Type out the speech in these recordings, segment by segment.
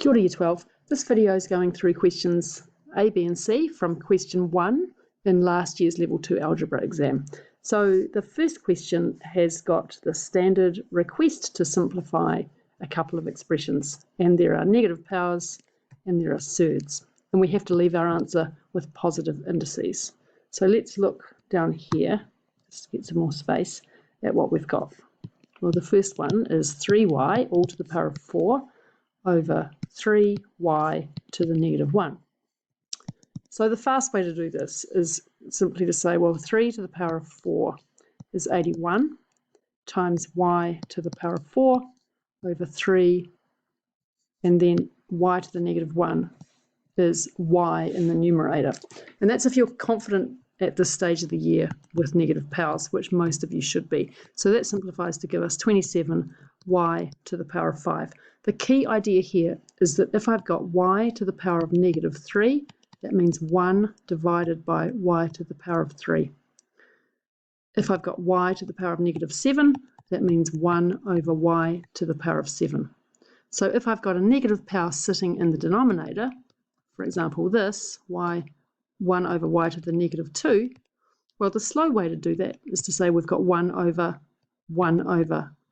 Kia ora Year 12. This video is going through questions A, B and C from question 1 in last year's Level 2 Algebra exam. So the first question has got the standard request to simplify a couple of expressions, and there are negative powers and there are surds, and we have to leave our answer with positive indices. So let's look down here, just get some more space, at what we've got. Well, the first one is 3y all to the power of 4 over 3y to the negative 1. So the fast way to do this is simply to say, well, 3 to the power of 4 is 81 times y to the power of 4 over 3, and then y to the negative 1 is y in the numerator. And that's if you're confident at this stage of the year with negative powers, which most of you should be. So that simplifies to give us 27y to the power of 5. The key idea here is that if I've got y to the power of negative 3, that means 1 divided by y to the power of 3. If I've got y to the power of negative 7, that means 1 over y to the power of 7. So if I've got a negative power sitting in the denominator, for example this, 1 over y to the negative 2, well, the slow way to do that is to say we've got 1 over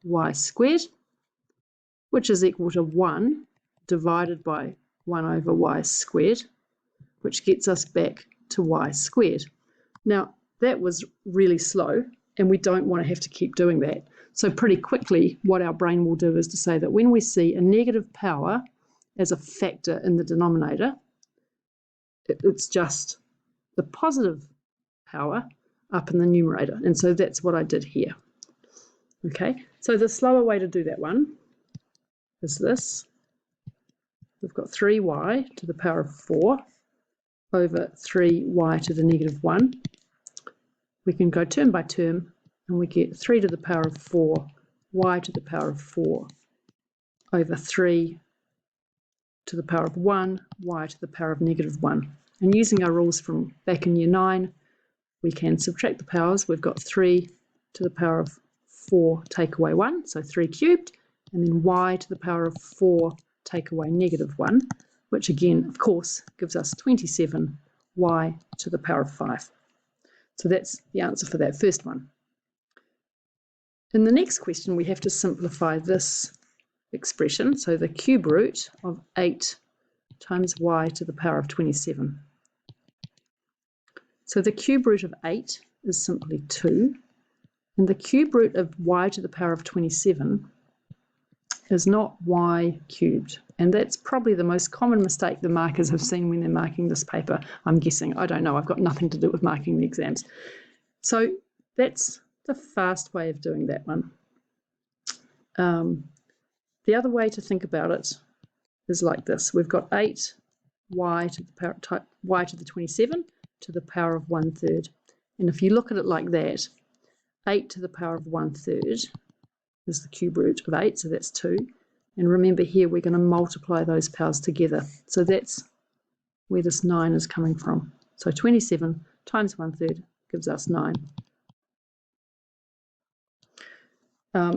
y squared, which is equal to 1 divided by 1 over y squared, which gets us back to y squared. Now, that was really slow, and we don't want to have to keep doing that. So pretty quickly, what our brain will do is to say that when we see a negative power as a factor in the denominator, it's just the positive power up in the numerator. And so that's what I did here. Okay, so the slower way to do that one is this. We've got 3y to the power of 4 over 3y to the negative 1. We can go term by term, and we get 3 to the power of 4, y to the power of 4 over 3 to the power of 1, y to the power of negative 1. And using our rules from back in year 9, we can subtract the powers. We've got 3 to the power of 4 take away 1, so 3 cubed, and then y to the power of 4 take away negative 1, which again, of course, gives us 27y to the power of 5. So that's the answer for that first one. In the next question, we have to simplify this expression, so the cube root of 8 times y to the power of 27. So the cube root of 8 is simply 2, and the cube root of y to the power of 27 is not y cubed. And that's probably the most common mistake the markers have seen when they're marking this paper, I'm guessing. I don't know, I've got nothing to do with marking the exams. So that's the fast way of doing that one. The other way to think about it is like this. We've got 8y to the power y to the 27 to the power of 1/3. And if you look at it like that, 8 to the power of 1/3 is the cube root of 8, so that's 2. And remember here, we're going to multiply those powers together. So that's where this 9 is coming from. So 27 times 1/3 gives us 9.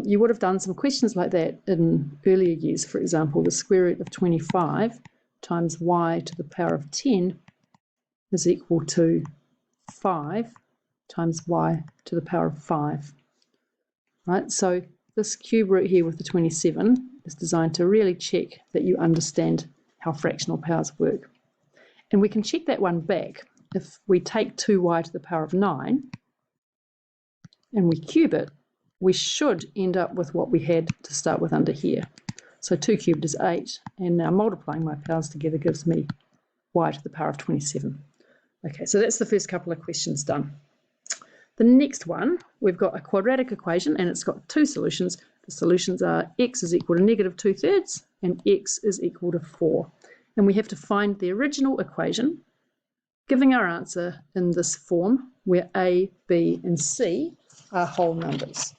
You would have done some questions like that in earlier years. For example, the square root of 25 times y to the power of 10 is equal to 5 times y to the power of 5. Right, so this cube root here with the 27 is designed to really check that you understand how fractional powers work. And we can check that one back. If we take 2y to the power of 9 and we cube it, we should end up with what we had to start with under here. So 2 cubed is 8, and now multiplying my powers together gives me y to the power of 27. Okay, so that's the first couple of questions done. The next one, we've got a quadratic equation, and it's got two solutions. The solutions are x is equal to negative 2/3 and x is equal to 4. And we have to find the original equation, giving our answer in this form where a, b, and c are whole numbers.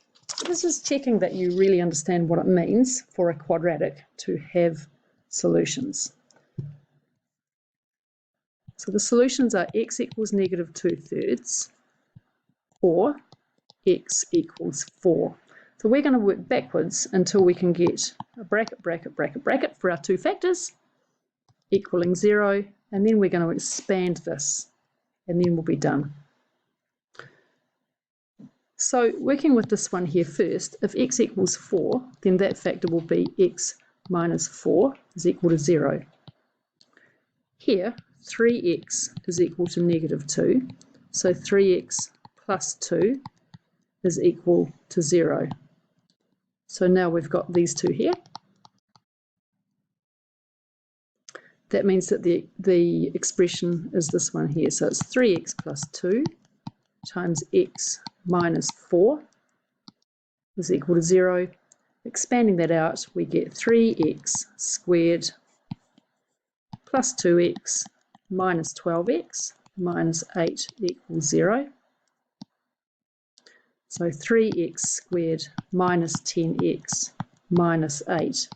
This is checking that you really understand what it means for a quadratic to have solutions. So the solutions are x equals negative 2/3 or x equals 4. So we're going to work backwards until we can get a bracket, bracket, bracket, bracket for our two factors, equaling 0, and then we're going to expand this, and then we'll be done. So working with this one here first, if x equals 4, then that factor will be x minus 4 is equal to 0. Here, 3x is equal to negative 2, so 3x plus 2 is equal to 0. So now we've got these two here. That means that the expression is this one here. So it's 3x plus 2 times x minus 4 is equal to 0. Expanding that out, we get 3x squared plus 2x minus 12x minus 8 equals 0. So 3x squared minus 10x minus 8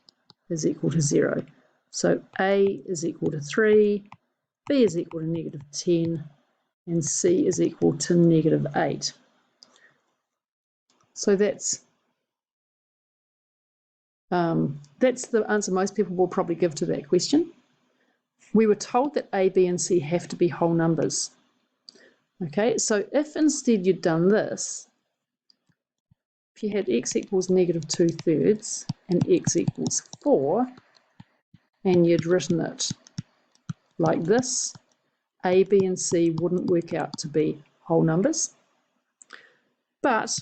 is equal to 0. So A is equal to 3, B is equal to negative 10, and C is equal to negative 8. So that's the answer most people will probably give to that question. We were told that A, B, and C have to be whole numbers. Okay, so if instead you'd done this, if you had x equals negative 2/3 and x equals 4, and you'd written it like this, A, B, and C wouldn't work out to be whole numbers. But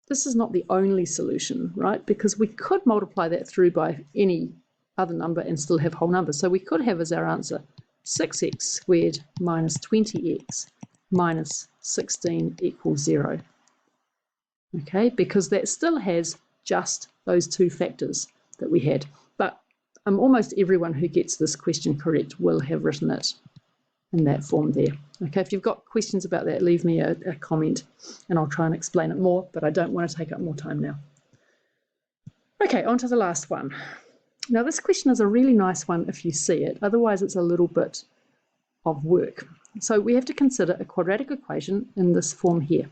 this is not the only solution, right? Because we could multiply that through by any other number and still have whole numbers. So we could have as our answer 6x squared minus 20x minus 16 equals 0. Okay, because that still has just those two factors that we had. But almost everyone who gets this question correct will have written it in that form there. Okay, if you've got questions about that, leave me a comment and I'll try and explain it more, but I don't want to take up more time now. Okay, on to the last one. Now this question is a really nice one if you see it, otherwise it's a little bit of work. So we have to consider a quadratic equation in this form here.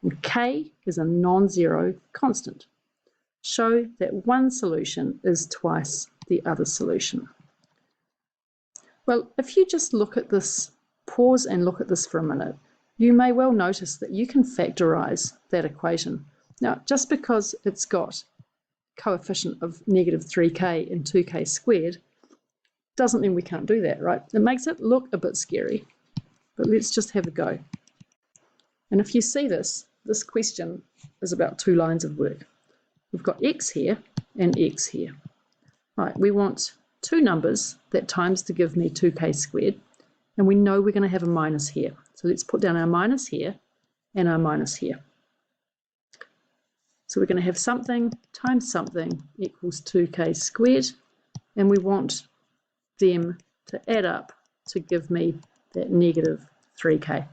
And k is a non-zero constant. Show that one solution is twice the other solution. Well, if you just look at this, pause and look at this for a minute, you may well notice that you can factorize that equation. Now, just because it's got coefficient of negative 3k and 2k squared doesn't mean we can't do that, right? It makes it look a bit scary, but let's just have a go. And if you see this question is about 2 lines of work. We've got x here and x here. Right, we want two numbers that times to give me 2k squared, and we know we're going to have a minus here. So let's put down our minus here and our minus here. So we're going to have something times something equals 2k squared, and we want them to add up to give me that negative 3k.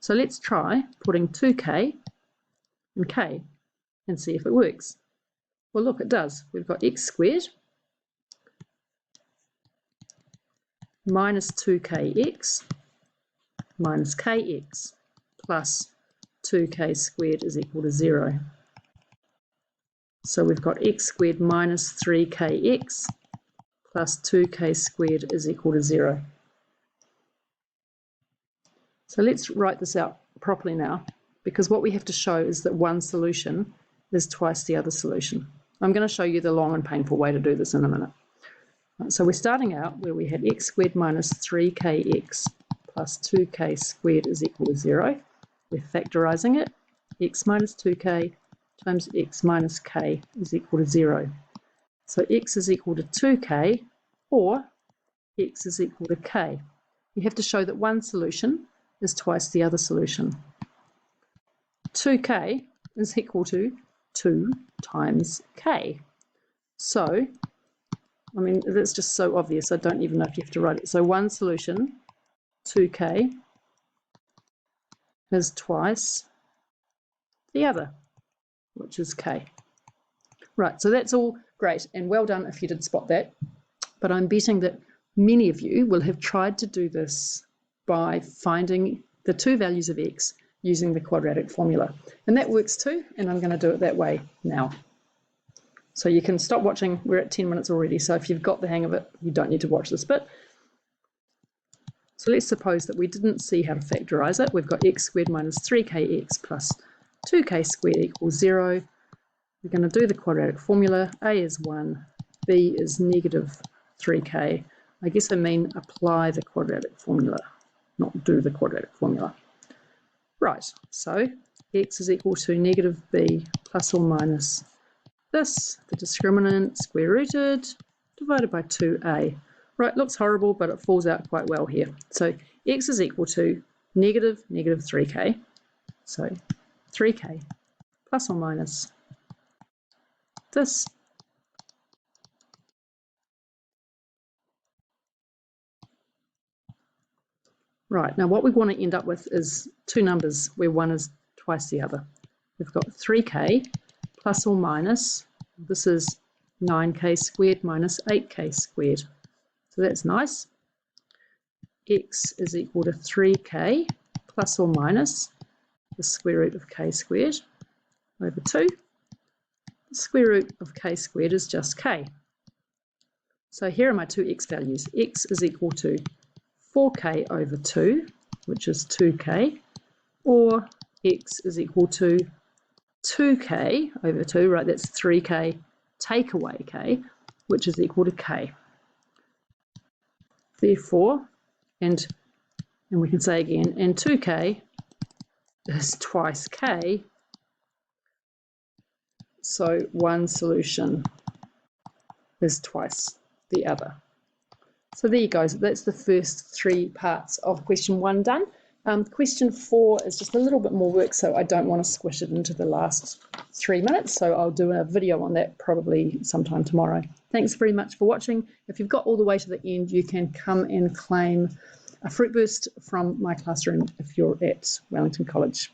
So let's try putting 2k and k and see if it works. Well, look, it does. We've got x squared minus 2kx minus kx plus 2k squared is equal to 0. So we've got x squared minus 3kx plus 2k squared is equal to 0. So let's write this out properly now, because what we have to show is that one solution is twice the other solution. I'm going to show you the long and painful way to do this in a minute. So we're starting out where we had x squared minus 3kx plus 2k squared is equal to 0. We're factorising it. X minus 2k times x minus k is equal to 0. So x is equal to 2k or x is equal to k. We have to show that one solution is twice the other solution. 2k is equal to 2 times k. So, I mean, that's just so obvious, I don't even know if you have to write it. So one solution, 2k, is twice the other, which is k. Right, so that's all great, and well done if you did spot that. But I'm betting that many of you will have tried to do this by finding the two values of x using the quadratic formula. And that works too, and I'm going to do it that way now. So you can stop watching. We're at 10 minutes already, so if you've got the hang of it, you don't need to watch this bit. So let's suppose that we didn't see how to factorise it. We've got x squared minus 3kx plus 2k squared equals 0. We're going to do the quadratic formula. A is 1, b is negative 3k. I guess I mean apply the quadratic formula, not do the quadratic formula. Right, so x is equal to negative b plus or minus this, the discriminant, square rooted, divided by 2a. Right, looks horrible, but it falls out quite well here. So x is equal to negative 3k. So 3k plus or minus this. Right, now what we want to end up with is two numbers where one is twice the other. We've got 3k plus or minus, this is 9k squared minus 8k squared. So that's nice. X is equal to 3k plus or minus the square root of k squared over 2. The square root of k squared is just k. So here are my two x values. X is equal to 4k over 2, which is 2k, or x is equal to 2k over 2, right, that's 3k take away k, which is equal to k. Therefore, and we can say again, and 2k is twice k, so one solution is twice the other. So there you go. That's the first three parts of question 1 done. Question 4 is just a little bit more work, so I don't want to squish it into the last 3 minutes, so I'll do a video on that probably sometime tomorrow. Thanks very much for watching. If you've got all the way to the end, you can come and claim a fruit burst from my classroom if you're at Wellington College.